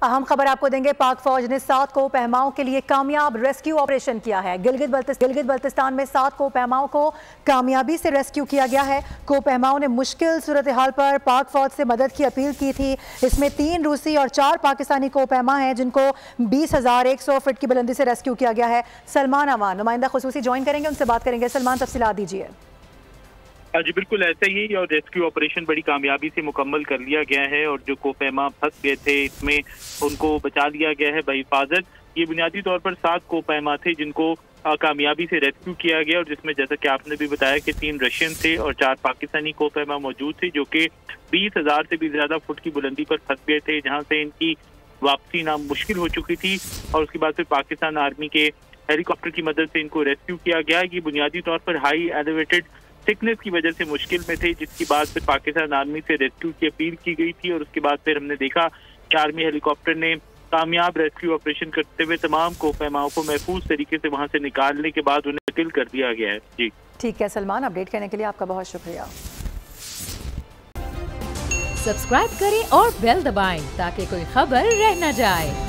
अहम खबर आपको देंगे। पाक फौज ने 7 कोपहमाओं के लिए कामयाब रेस्क्यू ऑपरेशन किया है। गिलगित बल्तिस्तान में 7 कोपहमाओं को कामयाबी से रेस्क्यू किया गया है। कोपहमाओं ने मुश्किल सूरत हाल पर पाक फौज से मदद की अपील की थी। इसमें 3 रूसी और 4 पाकिस्तानी कोपहमा हैं जिनको 20,100 फीट की बुलंदी से रेस्क्यू किया गया है। सलमान अवान नुमाइंदा खुसूसी ज्वाइन करेंगे, उनसे बात करेंगे। सलमान, तफसीलात दीजिए। जी बिल्कुल ऐसा ही, और रेस्क्यू ऑपरेशन बड़ी कामयाबी से मुकम्मल कर लिया गया है और जो कोपहमा फंस गए थे इसमें उनको बचा लिया गया है बहिफाजत। ये बुनियादी तौर पर 7 कोपहमा थे जिनको कामयाबी से रेस्क्यू किया गया, और जिसमें जैसा कि आपने भी बताया कि 3 रशियन थे और 4 पाकिस्तानी कोपहमा मौजूद थे जो कि 20,000 से भी ज्यादा फुट की बुलंदी पर फंस गए थे, जहाँ से इनकी वापसी ना मुश्किल हो चुकी थी। और उसके बाद फिर पाकिस्तान आर्मी के हेलीकॉप्टर की मदद से इनको रेस्क्यू किया गया। ये बुनियादी तौर पर हाई एलिवेटेड थिकनेस की वजह से मुश्किल में थे, जिसके बाद फिर पाकिस्तान आर्मी से रेस्क्यू की अपील की गई थी। और उसके बाद फिर हमने देखा कि आर्मी हेलीकॉप्टर ने कामयाब रेस्क्यू ऑपरेशन करते हुए तमाम कोपहमाओं को महफूज तरीके से वहां से निकालने के बाद उन्हें किल कर दिया गया है। जी ठीक है सलमान, अपडेट करने के लिए आपका बहुत शुक्रिया। सब्सक्राइब करें और बेल दबाएं ताकि कोई खबर रह न जाए।